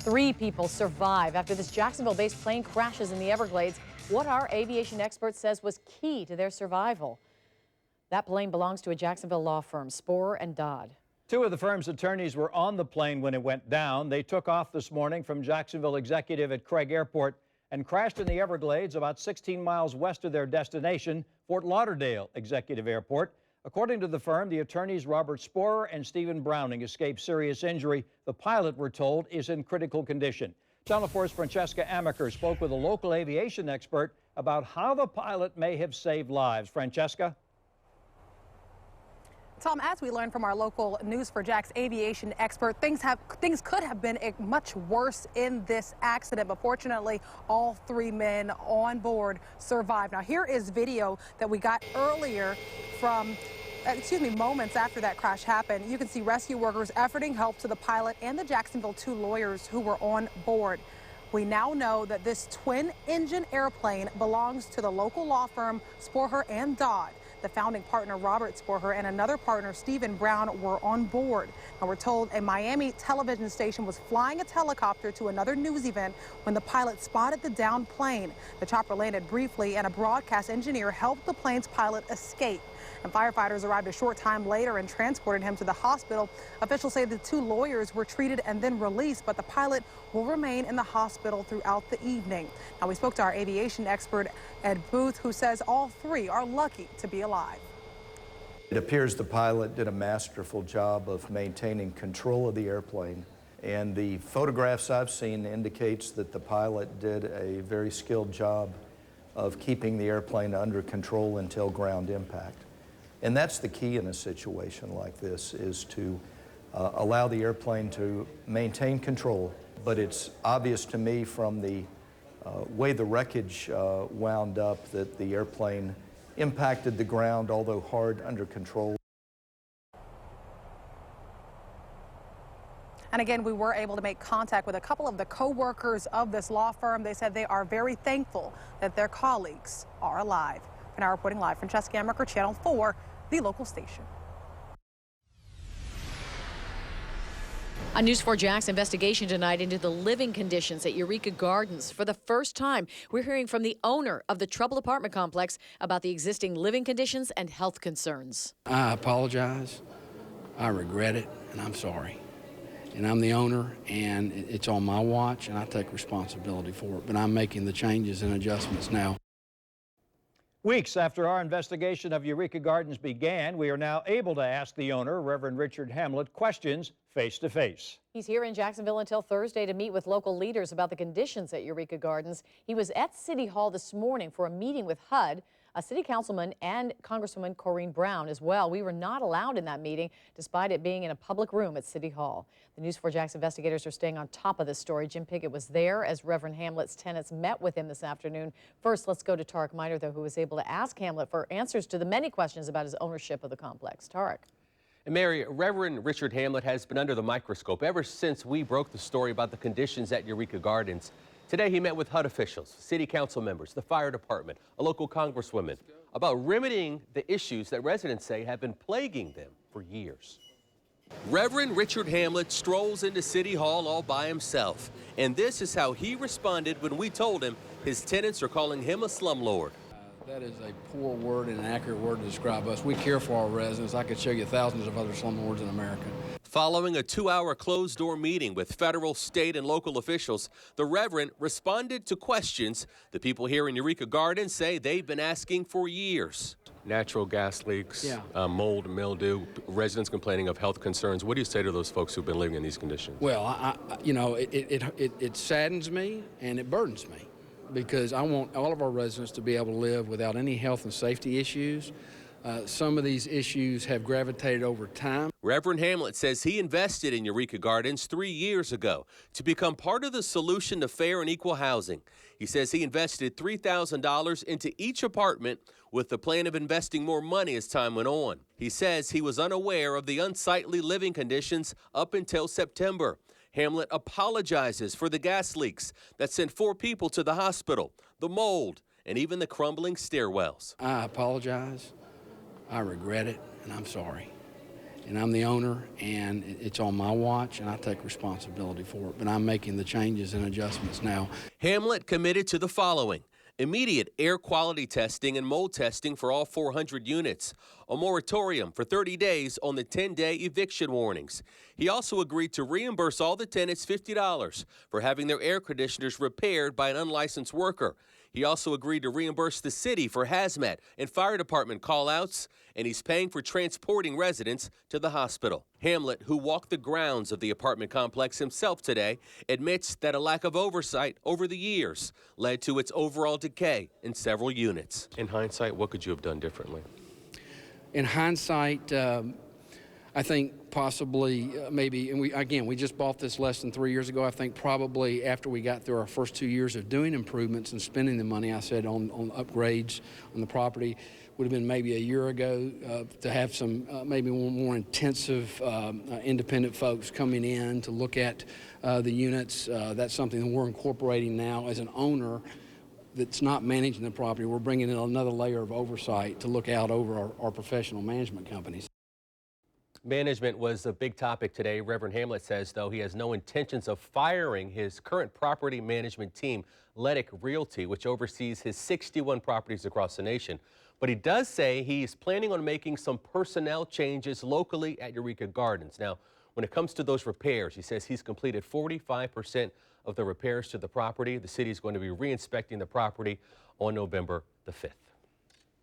3 people survive after this Jacksonville-based plane crashes in the Everglades. What our aviation expert says was key to their survival. That plane belongs to a Jacksonville law firm, Sporer and Dodd. 2 of the firm's attorneys were on the plane when it went down. They took off this morning from Jacksonville Executive at Craig Airport and crashed in the Everglades about 16 miles west of their destination, Fort Lauderdale Executive Airport. According to the firm, the attorneys Robert Sporer and Stephen Browning escaped serious injury. The pilot, we're told, is in critical condition. Channel 4's Francesca Amaker spoke with a local aviation expert about how the pilot may have saved lives. Francesca? Tom, as we learned from our local News4JAX aviation expert, things could have been much worse in this accident, but fortunately, all 3 men on board survived. Now, here is video that we got earlier from, moments after that crash happened. You can see rescue workers efforting help to the pilot and the Jacksonville 2 lawyers who were on board. We now know that this twin-engine airplane belongs to the local law firm Sporer and Dodd. The founding partner, Robert Sporer, and another partner, Stephen Brown, were on board. Now, we're told a Miami television station was flying a helicopter to another news event when the pilot spotted the downed plane. The chopper landed briefly, and a broadcast engineer helped the plane's pilot escape. And firefighters arrived a short time later and transported him to the hospital. Officials say the 2 lawyers were treated and then released, but the pilot will remain in the hospital throughout the evening. Now, we spoke to our aviation expert, Ed Booth, who says all 3 are lucky to be alive. It appears the pilot did a masterful job of maintaining control of the airplane, and the photographs I've seen indicates that the pilot did a very skilled job of keeping the airplane under control until ground impact. And that's the key in a situation like this, is to allow the airplane to maintain control. But it's obvious to me from the way the wreckage wound up that the airplane impacted the ground, although hard, under control. And again, we were able to make contact with a couple of the co-workers of this law firm. They said they are very thankful that their colleagues are alive. And now reporting live, Francesca Amaker, Channel 4, the local station. A News4JAX investigation tonight into the living conditions at Eureka Gardens. For the first time, we're hearing from the owner of the troubled apartment complex about the existing living conditions and health concerns. I apologize, I regret it, and I'm sorry. And I'm the owner, and it's on my watch, and I take responsibility for it. But I'm making the changes and adjustments now. Weeks after our investigation of Eureka Gardens began, we are now able to ask the owner, Reverend Richard Hamlet, questions face-to-face. He's here in Jacksonville until Thursday to meet with local leaders about the conditions at Eureka Gardens. He was at City Hall this morning for a meeting with HUD, a city councilman, and Congresswoman Corrine Brown as well. We were not allowed in that meeting, despite it being in a public room at City Hall. The News4JAX investigators are staying on top of this story. Jim Pickett was there as Reverend Hamlet's tenants met with him this afternoon. First, let's go to Tarek Miner, though, who was able to ask Hamlet for answers to the many questions about his ownership of the complex. Tarek. And Mary, Reverend Richard Hamlet has been under the microscope ever since we broke the story about the conditions at Eureka Gardens. Today, he met with HUD officials, city council members, the fire department, a local congresswoman, about remedying the issues that residents say have been plaguing them for years. Reverend Richard Hamlet strolls into City Hall all by himself, and this is how he responded when we told him his tenants are calling him a slumlord. That is a poor word and an accurate word to describe us. We care for our residents. I could show you thousands of other slumlords in America. Following a 2-hour closed-door meeting with federal, state, and local officials, the Reverend responded to questions the people here in Eureka Gardens say they've been asking for years. Natural gas leaks, mold, mildew, residents complaining of health concerns. What do you say to those folks who've been living in these conditions? Well, it saddens me and it burdens me, because I want all of our residents to be able to live without any health and safety issues. Some of these issues have gravitated over time. Reverend Hamlet says he invested in Eureka Gardens 3 years ago to become part of the solution to fair and equal housing. He says he invested $3,000 into each apartment with the plan of investing more money as time went on. He says he was unaware of the unsightly living conditions up until September. Hamlet apologizes for the gas leaks that sent 4 people to the hospital, the mold, and even the crumbling stairwells. I apologize, I regret it, and I'm sorry. and I'm the owner, and it's on my watch, and I take responsibility for it. But I'm making the changes and adjustments now. Hamlet committed to the following: immediate air quality testing and mold testing for all 400 units, a moratorium for 30 days on the 10-day eviction warnings. He also agreed to reimburse all the tenants $50 for having their air conditioners repaired by an unlicensed worker. He also agreed to reimburse the city for hazmat and fire department call-outs, and he's paying for transporting residents to the hospital. Hamlet, who walked the grounds of the apartment complex himself today, admits that a lack of oversight over the years led to its overall decay in several units. In hindsight, what could you have done differently? In hindsight, I think possibly maybe, and we just bought this less than 3 years ago. I think probably after we got through our first 2 years of doing improvements and spending the money, I said on upgrades on the property, would have been maybe a year ago to have some maybe more intensive independent folks coming in to look at the units. That's something that we're incorporating now as an owner that's not managing the property. We're bringing in another layer of oversight to look out over our professional management companies. Management was a big topic today. Reverend Hamlet says, though, he has no intentions of firing his current property management team, Ledick Realty, which oversees his 61 properties across the nation. But he does say he's planning on making some personnel changes locally at Eureka Gardens. Now, when it comes to those repairs, he says he's completed 45% of the repairs to the property. The city is going to be re-inspecting the property on November the 5th.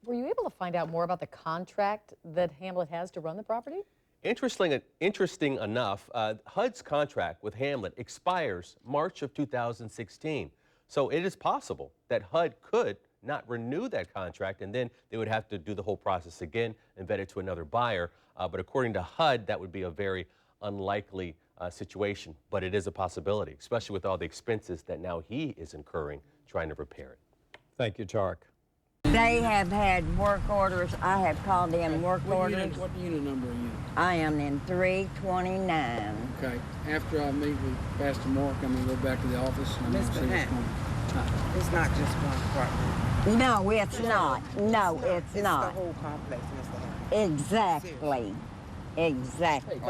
Were you able to find out more about the contract that Hamlet has to run the property? Interesting enough, HUD's contract with Hamlet expires March of 2016. So it is possible that HUD could not renew that contract, and then they would have to do the whole process again and vet it to another buyer. But according to HUD, that would be a very unlikely situation. But it is a possibility, especially with all the expenses that now he is incurring trying to repair it. Thank you, Tarek. They have had work orders. I have called in work orders. What unit number are you? I am in 329. Okay. After I meet with Pastor Marq, I'm going to go back to the office and I'm going to see what's going on. It's not just one apartment. No, it's not. No, it's not. It's the whole complex, Mr. Hamlet. Exactly. Exactly.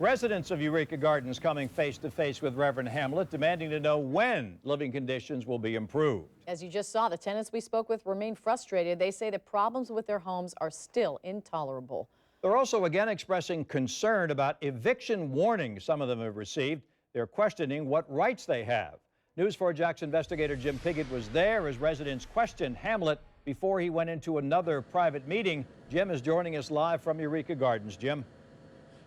Residents of Eureka Gardens coming face to face with Reverend Hamlet, demanding to know when living conditions will be improved. As you just saw, the tenants we spoke with remain frustrated. They say the problems with their homes are still intolerable. They're also again expressing concern about eviction warnings some of them have received. They're questioning what rights they have. News 4 Jax investigator Jim Piggott was there as residents questioned Hamlet before he went into another private meeting. Jim is joining us live from Eureka Gardens. Jim.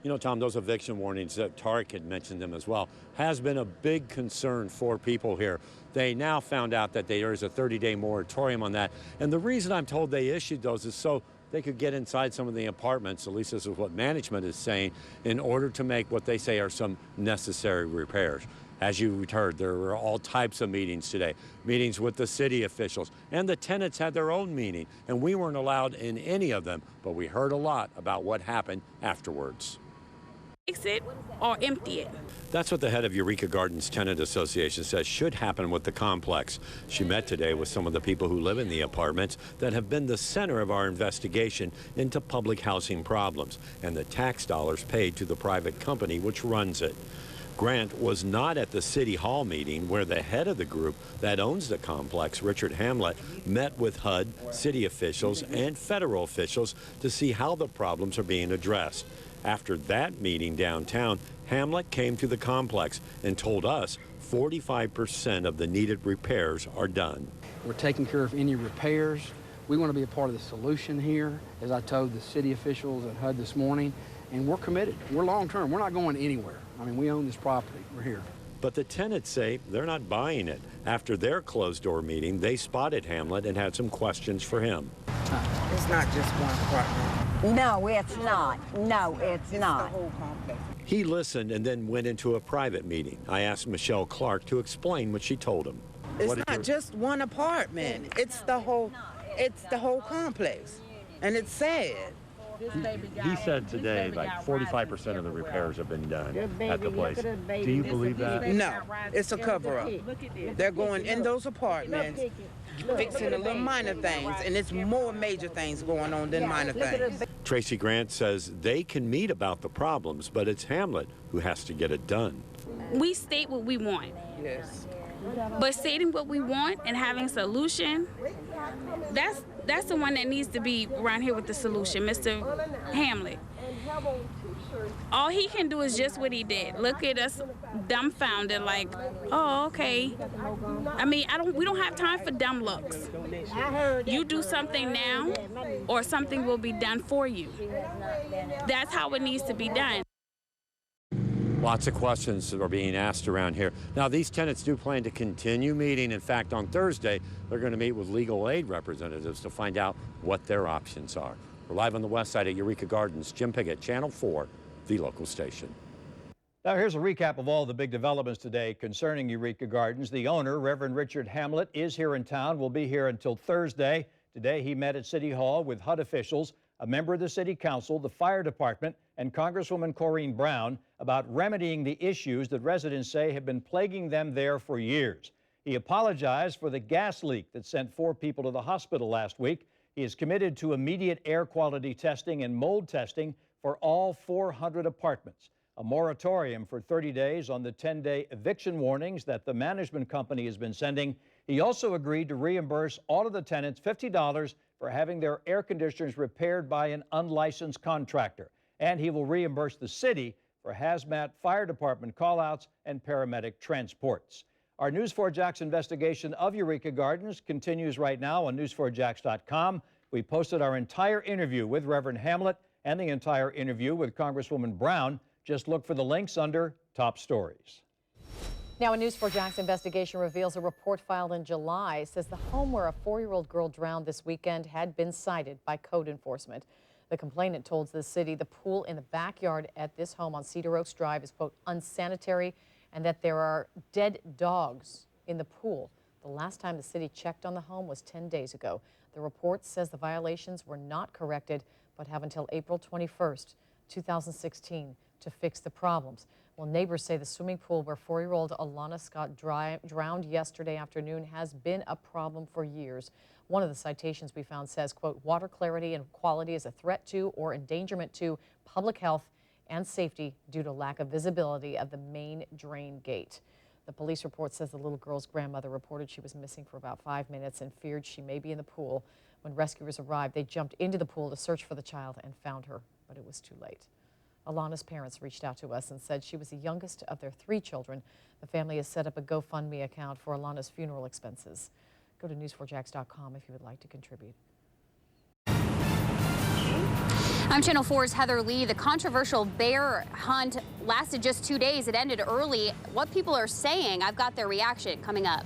You know, Tom, those eviction warnings, Tarek had mentioned them as well, has been a big concern for people here. They now found out that there is a 30-day moratorium on that. And the reason I'm told they issued those is so they could get inside some of the apartments, at least this is what management is saying, in order to make what they say are some necessary repairs. As you heard, there were all types of meetings today, meetings with the city officials, and the tenants had their own meeting, and we weren't allowed in any of them, but we heard a lot about what happened afterwards. Fix it or empty it. That's what the head of Eureka Gardens Tenant Association says should happen with the complex. She met today with some of the people who live in the apartments that have been the center of our investigation into public housing problems and the tax dollars paid to the private company which runs it. Grant was not at the City Hall meeting where the head of the group that owns the complex, Richard Hamlet, met with HUD, city officials, and federal officials to see how the problems are being addressed. After that meeting downtown, Hamlet came to the complex and told us 45% of the needed repairs are done. We're taking care of any repairs. We want to be a part of the solution here, as I told the city officials at HUD this morning, and we're committed. We're long-term. We're not going anywhere. I mean, we own this property. We're here. But the tenants say they're not buying it. After their closed-door meeting, they spotted Hamlet and had some questions for him. It's not just one apartment. No, it's not. No, it's not. The whole complex. He listened and then went into a private meeting. I asked Michelle Clark to explain what she told him. It's not just one apartment. It's the whole complex. And it's sad. He said today like 45% of the repairs have been done at the place. Do you believe that? No, it's a cover-up. They're going in those apartments, fixing the little minor things, and it's more major things going on than minor things. Tracy Grant says they can meet about the problems, but it's Hamlet who has to get it done. We state what we want. Yes. But stating what we want and having a solution, that's the one that needs to be around here with the solution, Mr. Hamlet. All he can do is just what he did. Look at us dumbfounded like, oh, okay. I mean, we don't have time for dumb looks. You do something now or something will be done for you. That's how it needs to be done. Lots of questions are being asked around here. Now, these tenants do plan to continue meeting. In fact, on Thursday, they're going to meet with legal aid representatives to find out what their options are. We're live on the west side at Eureka Gardens. Jim Piggott, Channel 4, the local station. Now, here's a recap of all the big developments today concerning Eureka Gardens. The owner, Reverend Richard Hamlet, is here in town. Will be here until Thursday. Today, he met at City Hall with HUD officials, a member of the City Council, the Fire Department, and Congresswoman Corinne Brown about remedying the issues that residents say have been plaguing them there for years. He apologized for the gas leak that sent 4 people to the hospital last week. He is committed to immediate air quality testing and mold testing for all 400 apartments, a moratorium for 30 days on the 10-day eviction warnings that the management company has been sending. He also agreed to reimburse all of the tenants $50 for having their air conditioners repaired by an unlicensed contractor. And he will reimburse the city for hazmat, fire department callouts, and paramedic transports. Our News4JAX investigation of Eureka Gardens continues right now on news4jax.com. We posted our entire interview with Reverend Hamlet and the entire interview with Congresswoman Brown. Just look for the links under Top Stories. Now, a News4JAX investigation reveals a report filed in July says the home where a 4-year-old girl drowned this weekend had been cited by code enforcement. The complainant told the city the pool in the backyard at this home on Cedar Oaks Drive is, quote, unsanitary, and that there are dead dogs in the pool. The last time the city checked on the home was 10 days ago. The report says the violations were not corrected, but have until April 21st, 2016 to fix the problems. Well, neighbors say the swimming pool where 4-year-old Alana Scott drowned yesterday afternoon has been a problem for years. One of the citations we found says, quote, water clarity and quality is a threat to or endangerment to public health and safety due to lack of visibility of the main drain gate. The police report says the little girl's grandmother reported she was missing for about 5 minutes and feared she may be in the pool. When rescuers arrived, they jumped into the pool to search for the child and found her, but it was too late. Alana's parents reached out to us and said she was the youngest of their 3 children. The family has set up a GoFundMe account for Alana's funeral expenses. Go to news4jax.com if you would like to contribute. I'm Channel 4's Heather Lee. The controversial bear hunt lasted just 2 days. It ended early. What people are saying, I've got their reaction coming up.